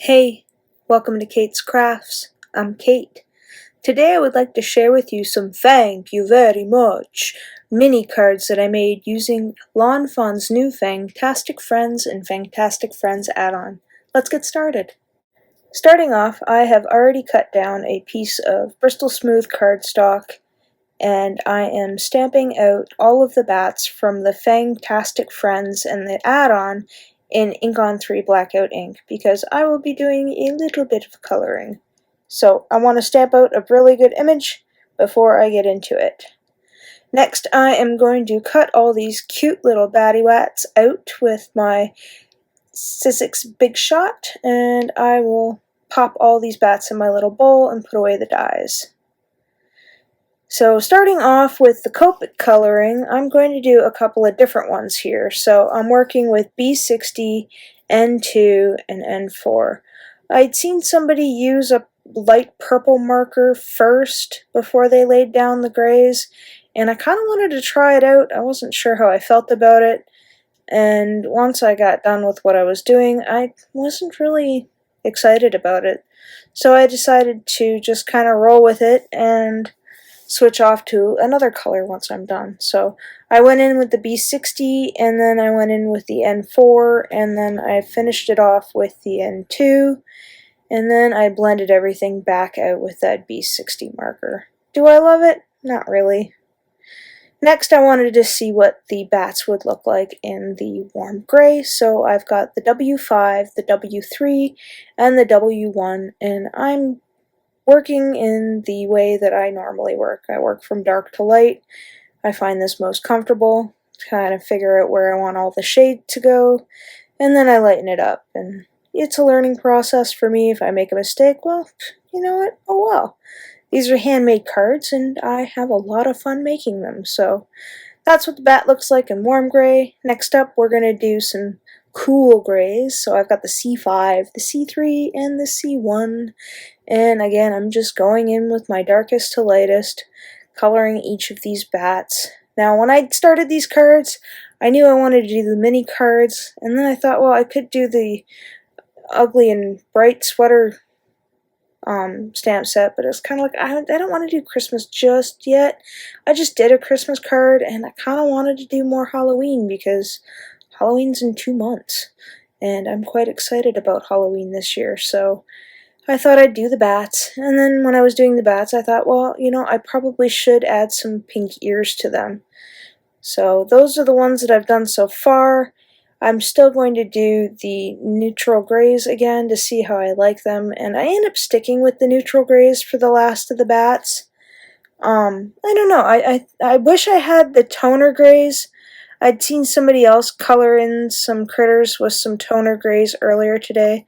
Hey, welcome to Keight's Crafts. I'm Keight. Today I would like to share with you some Fang You Very Much mini cards that I made using Lawn Fawns' new Fangtastic Friends and Fangtastic Friends add-on. Let's get started. Starting off, I have already cut down a piece of Bristol Smooth cardstock, and I am stamping out all of the bats from the Fangtastic Friends and the add-on in Ink on 3 blackout ink because I will be doing a little bit of coloring. So I want to stamp out a really good image before I get into it. Next I am going to cut all these cute little batty wats out with my Sizzix Big Shot, and I will pop all these bats in my little bowl and put away the dies. So starting off with the Copic coloring, I'm going to do a couple of different ones here. So I'm working with B60, N2, and N4. I'd seen somebody use a light purple marker first before they laid down the grays, and I kind of wanted to try it out. I wasn't sure how I felt about it, and once I got done with what I was doing, I wasn't really excited about it. So I decided to just kind of roll with it and switch off to another color once I'm done. So I went in with the B60, and then I went in with the N4, and then I finished it off with the N2, and then I blended everything back out with that B60 marker. Do I love it? Not really. Next I wanted to see what the bats would look like in the warm gray, so I've got the W5, the W3, and the W1, and I'm working in the way that I normally work. I work from dark to light. I find this most comfortable, kind of figure out where I want all the shade to go, and then I lighten it up. And it's a learning process for me. If I make a mistake, well, you know what? Oh well. These are handmade cards, and I have a lot of fun making them. So that's what the bat looks like in warm gray. Next up, we're going to do some cool grays. So I've got the C5, the C3, and the C1. And again, I'm just going in with my darkest to lightest, coloring each of these bats. Now, when I started these cards, I knew I wanted to do the mini cards, and then I thought, well, I could do the ugly and bright sweater stamp set, but it's kind of like, I don't want to do Christmas just yet. I just did a Christmas card, and I kind of wanted to do more Halloween because Halloween's in 2 months, and I'm quite excited about Halloween this year, so I thought I'd do the bats. And then when I was doing the bats, I thought, well, you know, I probably should add some pink ears to them. So those are the ones that I've done so far. I'm still going to do the neutral grays again to see how I like them, and I end up sticking with the neutral grays for the last of the bats. I don't know, I wish I had the toner grays. I'd seen somebody else color in some critters with some toner grays earlier today,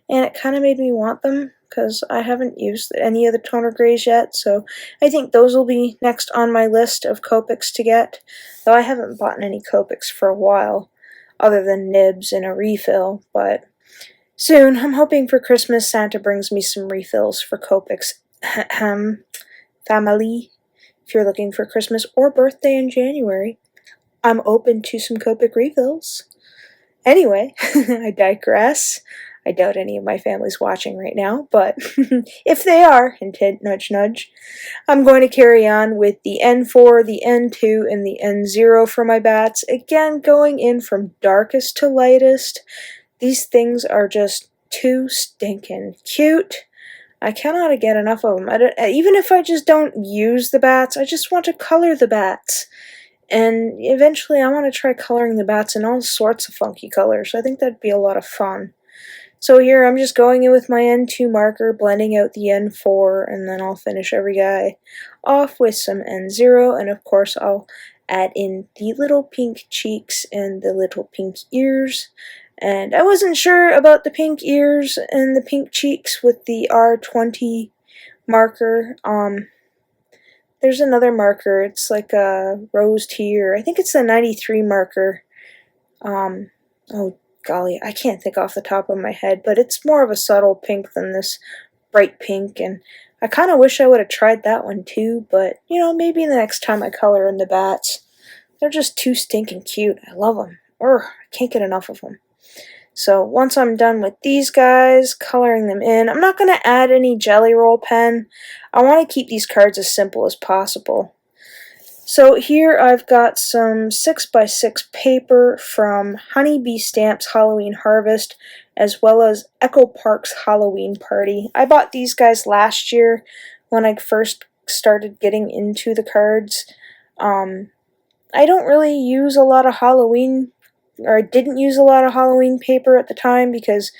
and it kind of made me want them because I haven't used any of the toner grays yet, so I think those will be next on my list of Copics to get, though I haven't bought any Copics for a while, other than nibs and a refill, but soon. I'm hoping for Christmas Santa brings me some refills for Copics. Family, if you're looking for Christmas or birthday in January, I'm open to some Copic refills. Anyway, I digress. I doubt any of my family's watching right now, but if they are, hint hint, nudge nudge, I'm going to carry on with the N4, the N2, and the N0 for my bats. Again, going in from darkest to lightest. These things are just too stinking cute. I cannot get enough of them. Even if I just don't use the bats, I just want to color the bats. And eventually I want to try coloring the bats in all sorts of funky colors. I think that'd be a lot of fun. So here I'm just going in with my N2 marker, blending out the N4, and then I'll finish every guy off with some N0, and of course I'll add in the little pink cheeks and the little pink ears. And I wasn't sure about the pink ears and the pink cheeks with the R20 marker. There's another marker, it's like a rose tear. I think it's the 93 marker. Oh golly, I can't think off the top of my head, but it's more of a subtle pink than this bright pink, and I kind of wish I would have tried that one too, but you know, maybe the next time I color in the bats. They're just too stinking cute. I love them. I can't get enough of them. So once I'm done with these guys, coloring them in, I'm not going to add any Jelly Roll pen. I want to keep these cards as simple as possible. So here I've got some 6x6 paper from Honeybee Stamps Halloween Harvest, as well as Echo Park's Halloween Party. I bought these guys last year when I first started getting into the cards. I don't really use a lot of Halloween, or I didn't use a lot of Halloween paper at the time because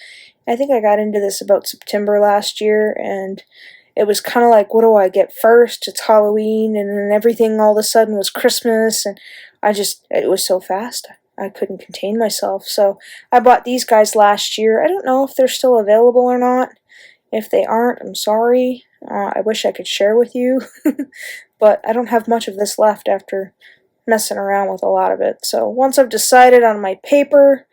I think I got into this about September last year, and it was kind of like, what do I get first? It's Halloween, and then everything all of a sudden was Christmas, and it was so fast. I couldn't contain myself. So I bought these guys last year. I don't know if they're still available or not. If they aren't, I'm sorry. I wish I could share with you, but I don't have much of this left after messing around with a lot of it. So once I've decided on my paper,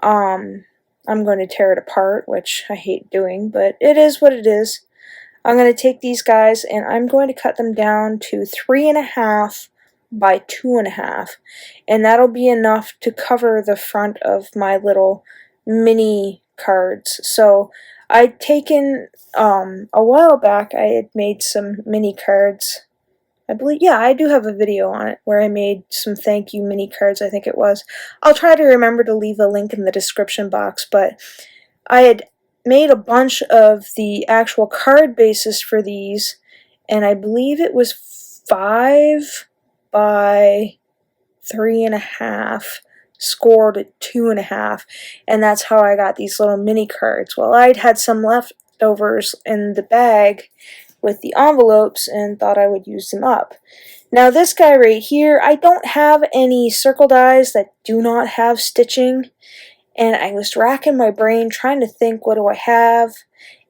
I'm going to tear it apart, which I hate doing, but it is what it is. I'm going to take these guys and I'm going to cut them down to 3.5 by 2.5, and that'll be enough to cover the front of my little mini cards. So I'd taken, a while back I had made some mini cards. I believe, yeah, I do have a video on it where I made some thank you mini cards, I think it was. I'll try to remember to leave a link in the description box, but I had made a bunch of the actual card bases for these, and I believe it was 5 by 3.5 scored at 2.5, and that's how I got these little mini cards. Well, I'd had some leftovers in the bag with the envelopes and thought I would use them up. Now this guy right here, I don't have any circle dies that do not have stitching, and I was racking my brain trying to think, what do I have?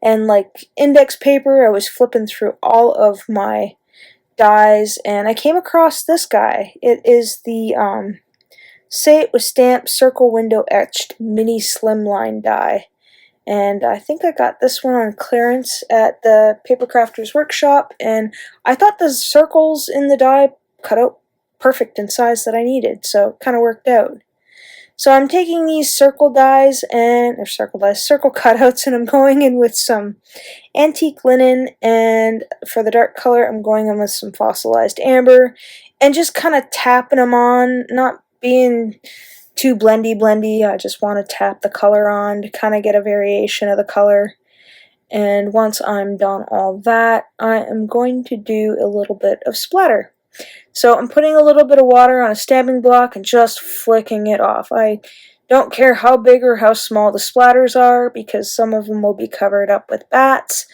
And like index paper, I was flipping through all of my dies, and I came across this guy. It is the Say It Was Stamped Circle Window Etched Mini Slimline die. And I think I got this one on clearance at the Paper Crafters Workshop, and I thought the circles in the die cut out perfect in size that I needed, so it kind of worked out. So I'm taking these circle cutouts, and I'm going in with some antique linen, and for the dark color I'm going in with some fossilized amber, and just kind of tapping them on, not being too blendy. I just want to tap the color on to kind of get a variation of the color. And once I'm done all that, I am going to do a little bit of splatter. So I'm putting a little bit of water on a stamping block and just flicking it off. I don't care how big or how small the splatters are, because some of them will be covered up with bats,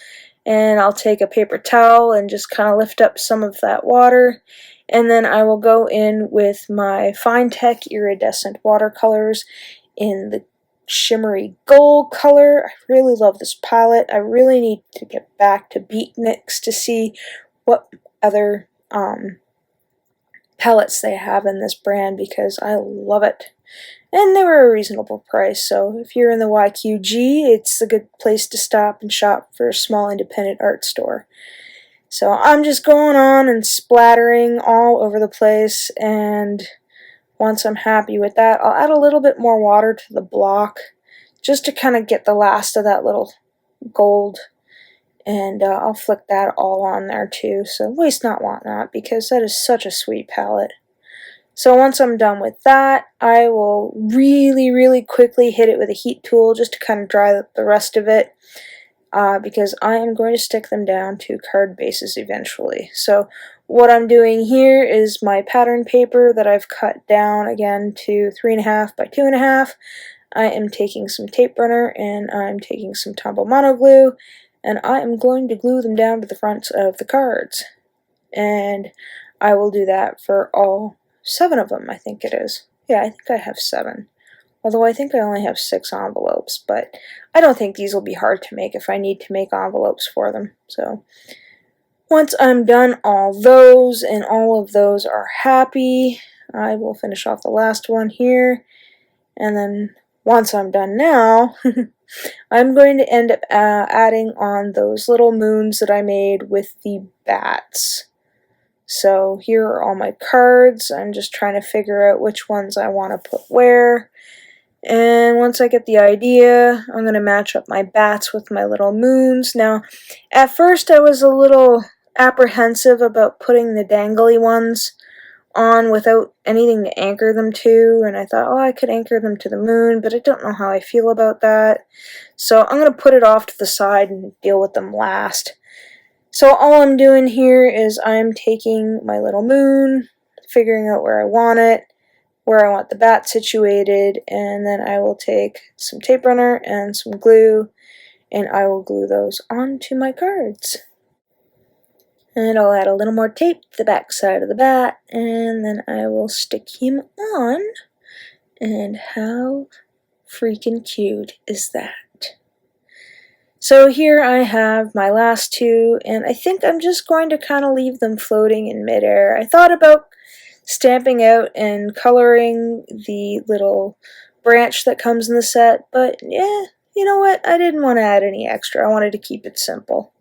and I'll take a paper towel and just kind of lift up some of that water, and then I will go in with my FinTec Iridescent watercolors in the shimmery gold color. I really love this palette. I really need to get back to Beatniks to see what other palettes they have in this brand, because I love it. And they were a reasonable price, so if you're in the YQG, it's a good place to stop and shop for a small independent art store. So I'm just going on and splattering all over the place, and once I'm happy with that, I'll add a little bit more water to the block just to kind of get the last of that little gold, and I'll flick that all on there too, so waste not, want not, because that is such a sweet palette. So once I'm done with that, I will really quickly hit it with a heat tool just to kind of dry the rest of it, because I am going to stick them down to card bases eventually. So what I'm doing here is my pattern paper that I've cut down again to 3.5 by 2.5. I am taking some tape runner and I'm taking some Tombow mono glue, and I am going to glue them down to the fronts of the cards. And I will do that for all 7 of them, I think it is. Yeah, I think I have 7. Although I think I only have 6 envelopes, but I don't think these will be hard to make if I need to make envelopes for them. So once I'm done all those, and all of those are happy, I will finish off the last one here. And then once I'm done now, I'm going to end up adding on those little moons that I made with the bats. So here are all my cards. I'm just trying to figure out which ones I want to put where. And once I get the idea, I'm going to match up my bats with my little moons. Now, at first I was a little apprehensive about putting the dangly ones on without anything to anchor them to, and I thought, oh, I could anchor them to the moon, but I don't know how I feel about that. So I'm going to put it off to the side and deal with them last. So all I'm doing here is I'm taking my little moon, figuring out where I want it, where I want the bat situated, and then I will take some tape runner and some glue, and I will glue those onto my cards. And I'll add a little more tape to the back side of the bat, and then I will stick him on. And how freaking cute is that? So here I have my last two, and I think I'm just going to kind of leave them floating in midair. I thought about stamping out and coloring the little branch that comes in the set, but yeah, you know what? I didn't want to add any extra. I wanted to keep it simple.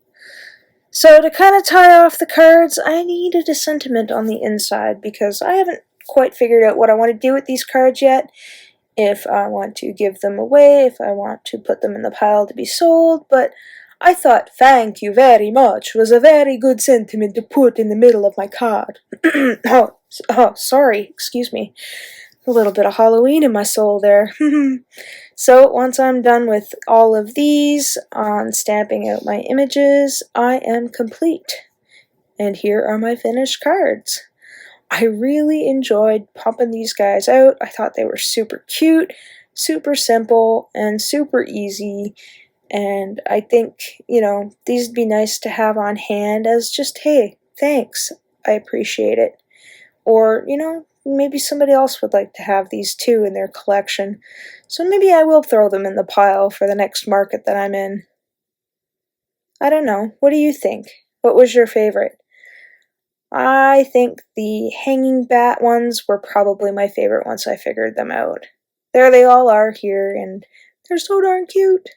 So to kind of tie off the cards, I needed a sentiment on the inside because I haven't quite figured out what I want to do with these cards yet. If I want to give them away, if I want to put them in the pile to be sold, but I thought "Thank you very much" was a very good sentiment to put in the middle of my card. oh, sorry, excuse me. A little bit of Halloween in my soul there. So once I'm done with all of these on stamping out my images, I am complete. And here are my finished cards. I really enjoyed pumping these guys out. I thought they were super cute, super simple, and super easy. And I think, you know, these would be nice to have on hand as just, hey, thanks, I appreciate it. Or, you know, maybe somebody else would like to have these too in their collection. So maybe I will throw them in the pile for the next market that I'm in. I don't know. What do you think? What was your favorite? I think the hanging bat ones were probably my favorite once I figured them out. There they all are here, and they're so darn cute.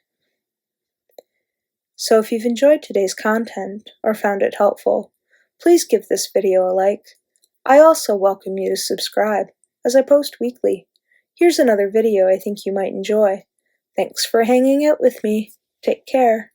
So if you've enjoyed today's content or found it helpful, please give this video a like. I also welcome you to subscribe, as I post weekly. Here's another video I think you might enjoy. Thanks for hanging out with me. Take care.